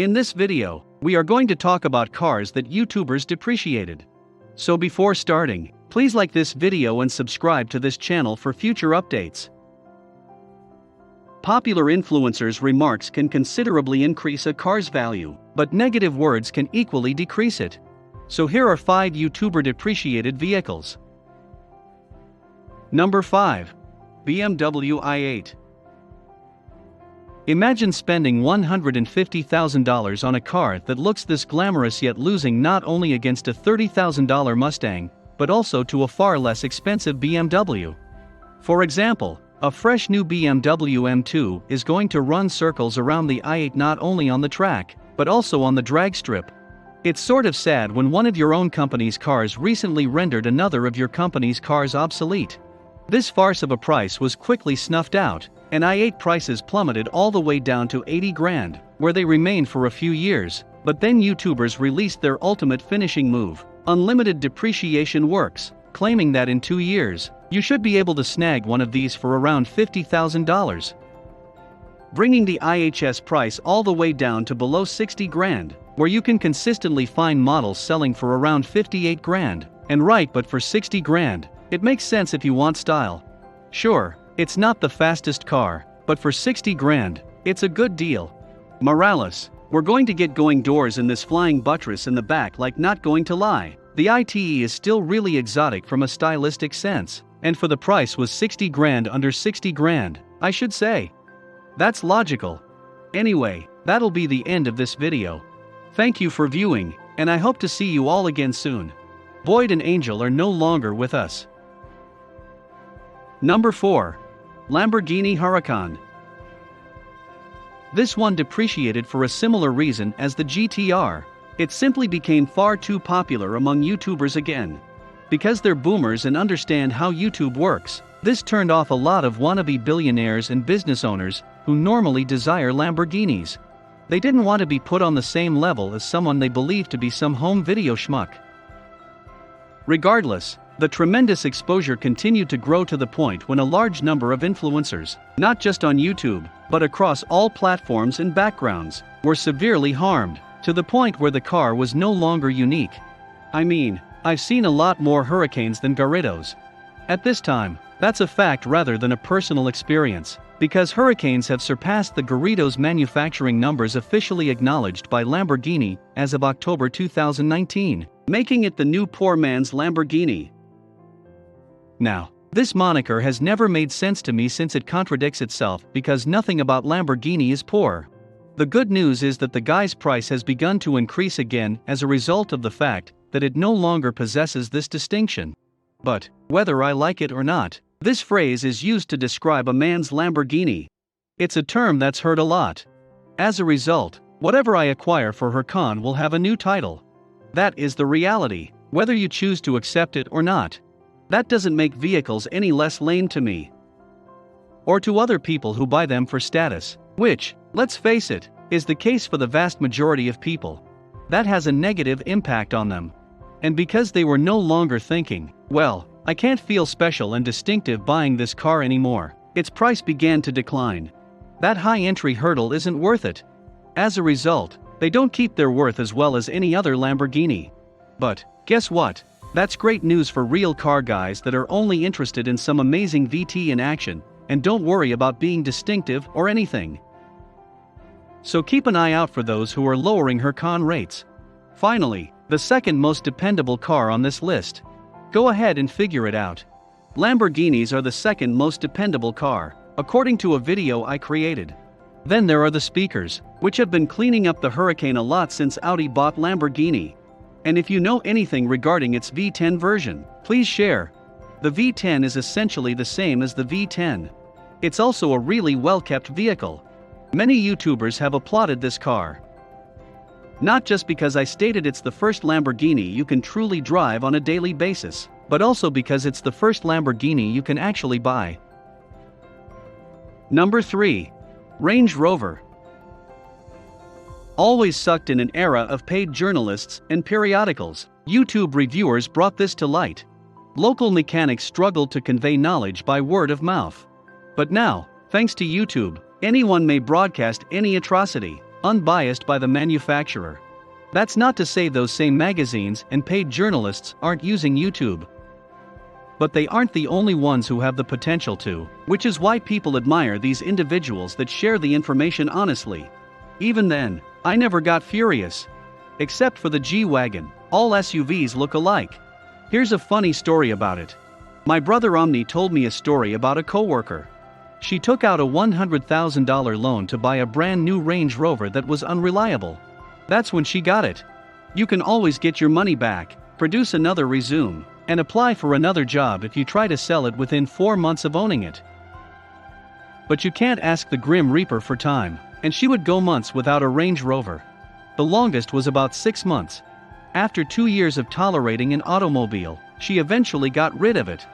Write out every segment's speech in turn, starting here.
In this video, we are going to talk about cars that YouTubers depreciated. So before starting, please like this video and subscribe to this channel for future updates. Popular influencers' remarks can considerably increase a car's value, but negative words can equally decrease it. So here are 5 YouTuber-depreciated vehicles. Number 5. BMW i8. Imagine spending $150,000 on a car that looks this glamorous yet losing not only against a $30,000 Mustang, but also to a far less expensive BMW. For example, a fresh new BMW M2 is going to run circles around the i8 not only on the track, but also on the drag strip. It's sort of sad when one of your own company's cars recently rendered another of your company's cars obsolete. This farce of a price was quickly snuffed out, and i8 prices plummeted all the way down to 80 grand, where they remained for a few years, but then YouTubers released their ultimate finishing move, unlimited depreciation works, claiming that in 2 years, you should be able to snag one of these for around $50,000. Bringing the IHS price all the way down to below 60 grand, where you can consistently find models selling for around 58 grand, and right, but for 60 grand, it makes sense if you want style. Sure, it's not the fastest car, but for 60 grand, it's a good deal. Morales, we're going to get going doors in this flying buttress in the back, like, not going to lie. The ITE is still really exotic from a stylistic sense, and for the price was 60 grand, under 60 grand, I should say. That's logical. Anyway, that'll be the end of this video. Thank you for viewing, and I hope to see you all again soon. Boyd and Angel are no longer with us. Number 4. Lamborghini Huracan. This one depreciated for a similar reason as the GTR. It simply became far too popular among YouTubers again. Because they're boomers and understand how YouTube works, this turned off a lot of wannabe billionaires and business owners who normally desire Lamborghinis. They didn't want to be put on the same level as someone they believe to be some home video schmuck. Regardless, the tremendous exposure continued to grow to the point when a large number of influencers, not just on YouTube, but across all platforms and backgrounds, were severely harmed, to the point where the car was no longer unique. I mean, I've seen a lot more Hurricanes than Garridos. At this time, that's a fact rather than a personal experience, because Hurricanes have surpassed the Garridos manufacturing numbers officially acknowledged by Lamborghini as of October 2019, making it the new poor man's Lamborghini. Now, this moniker has never made sense to me since it contradicts itself because nothing about Lamborghini is poor. The good news is that the guy's price has begun to increase again as a result of the fact that it no longer possesses this distinction. But, whether I like it or not, this phrase is used to describe a man's Lamborghini. It's a term that's heard a lot. As a result, whatever I acquire for Huracan will have a new title. That is the reality, whether you choose to accept it or not. That doesn't make vehicles any less lame to me. Or to other people who buy them for status, which, let's face it, is the case for the vast majority of people. That has a negative impact on them. And because they were no longer thinking, well, I can't feel special and distinctive buying this car anymore, its price began to decline. That high entry hurdle isn't worth it. As a result, they don't keep their worth as well as any other Lamborghini. But, guess what? That's great news for real car guys that are only interested in some amazing VT in action, and don't worry about being distinctive or anything. So keep an eye out for those who are lowering Huracan rates. Finally, the second most dependable car on this list. Go ahead and figure it out. Lamborghinis are the second most dependable car, according to a video I created. Then there are the speakers, which have been cleaning up the Huracan a lot since Audi bought Lamborghini. And if you know anything regarding its V10 version, please share. The V10 is essentially the same as the V10. It's also a really well-kept vehicle. Many YouTubers have applauded this car. Not just because I stated it's the first Lamborghini you can truly drive on a daily basis, but also because it's the first Lamborghini you can actually buy. Number 3. Range Rover. Always sucked in an era of paid journalists and periodicals, YouTube reviewers brought this to light. Local mechanics struggled to convey knowledge by word of mouth. But now, thanks to YouTube, anyone may broadcast any atrocity. unbiased by the manufacturer. That's not to say those same magazines and paid journalists aren't using YouTube. But they aren't the only ones who have the potential to, which is why people admire these individuals that share the information honestly. Even then, I never got furious. Except for the G-Wagon, all SUVs look alike. Here's a funny story about it. My brother Omni told me a story about a coworker. She took out a $100,000 loan to buy a brand new Range Rover that was unreliable. That's when she got it. You can always get your money back, produce another resume, and apply for another job if you try to sell it within 4 months of owning it. But you can't ask the Grim Reaper for time, and she would go months without a Range Rover. The longest was about 6 months. After 2 years of tolerating an automobile, she eventually got rid of it.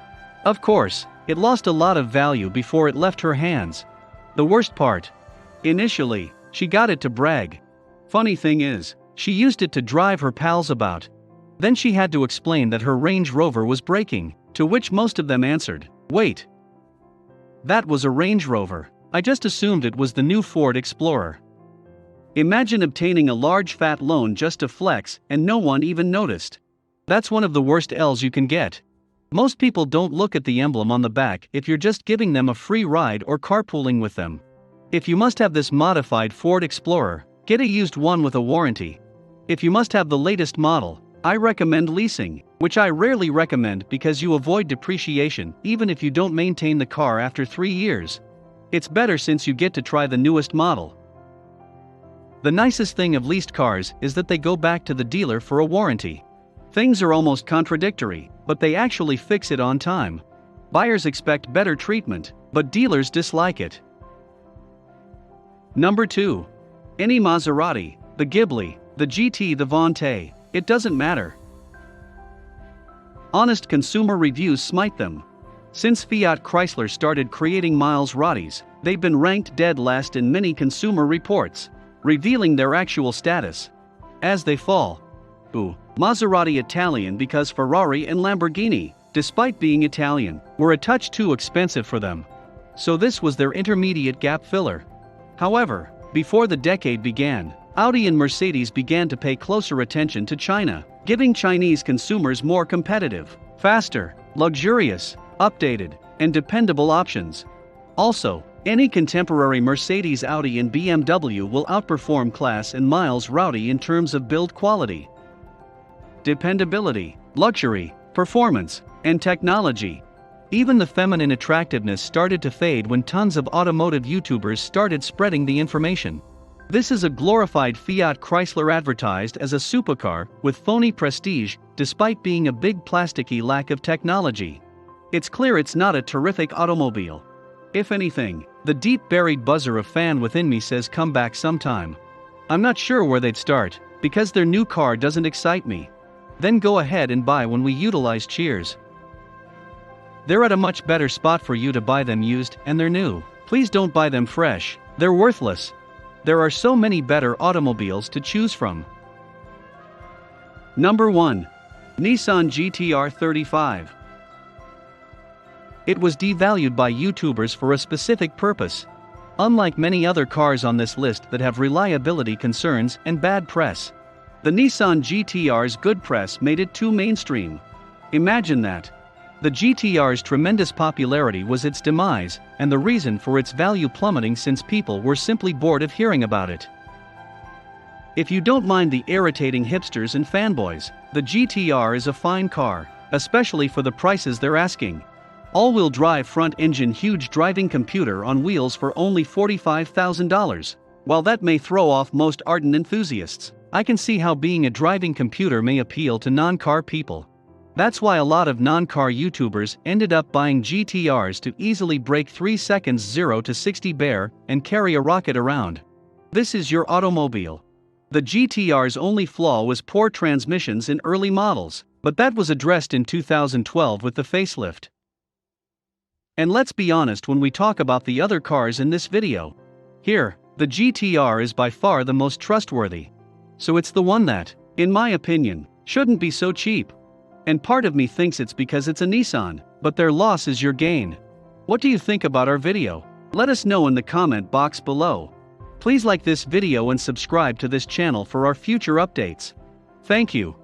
Of course, it lost a lot of value before it left her hands. The worst part? Initially, she got it to brag. Funny thing is, she used it to drive her pals about. Then she had to explain that her Range Rover was breaking, to which most of them answered, "Wait. That was a Range Rover. I just assumed it was the new Ford Explorer." Imagine obtaining a large fat loan just to flex and no one even noticed. That's one of the worst L's you can get. Most people don't look at the emblem on the back if you're just giving them a free ride or carpooling with them. If you must have this modified Ford Explorer, get a used one with a warranty. If you must have the latest model, I recommend leasing, which I rarely recommend because you avoid depreciation even if you don't maintain the car after 3 years. It's better since you get to try the newest model. The nicest thing of leased cars is that they go back to the dealer for a warranty. Things are almost contradictory, but they actually fix it on time. Buyers expect better treatment, but dealers dislike it. Number 2. Any Maserati, the Ghibli, the GT, the Vontae, it doesn't matter. Honest consumer reviews smite them. Since Fiat Chrysler started creating Maseratis, they've been ranked dead last in many consumer reports, revealing their actual status. As they fall. Maserati Italian because Ferrari and Lamborghini, despite being Italian, were a touch too expensive for them. So this was their intermediate gap filler. However, before the decade began, Audi and Mercedes began to pay closer attention to China, giving Chinese consumers more competitive, faster, luxurious, updated, and dependable options. Also, any contemporary Mercedes, Audi, and BMW will outperform class and Maserati in terms of build quality, dependability, luxury, performance, and technology. Even the feminine attractiveness started to fade when tons of automotive YouTubers started spreading the information. This is a glorified Fiat Chrysler advertised as a supercar with phony prestige, despite being a big plasticky lack of technology. It's clear it's not a terrific automobile. If anything, the deep-buried buzzer of fan within me says come back sometime. I'm not sure where they'd start, because their new car doesn't excite me. Then go ahead and buy when we utilize Cheers. They're at a much better spot for you to buy them used, and they're new. Please don't buy them fresh, they're worthless. There are so many better automobiles to choose from. Number 1. Nissan GTR 35. It was devalued by YouTubers for a specific purpose. Unlike many other cars on this list that have reliability concerns and bad press, the Nissan GTR's good press made it too mainstream. Imagine that. The GTR's tremendous popularity was its demise, and the reason for its value plummeting since people were simply bored of hearing about it. If you don't mind the irritating hipsters and fanboys, the GTR is a fine car, especially for the prices they're asking. All-wheel drive front-engine huge driving computer on wheels for only $45,000. While that may throw off most ardent enthusiasts, I can see how being a driving computer may appeal to non-car people. That's why a lot of non-car YouTubers ended up buying GTRs to easily break 3 seconds 0 to 60 bare and carry a rocket around. This is your automobile. The GTR's only flaw was poor transmissions in early models, but that was addressed in 2012 with the facelift. And let's be honest when we talk about the other cars in this video. Here, the GTR is by far the most trustworthy. So it's the one that, in my opinion, shouldn't be so cheap. And part of me thinks it's because it's a Nissan, but their loss is your gain. What do you think about our video? Let us know in the comment box below. Please like this video and subscribe to this channel for our future updates. Thank you.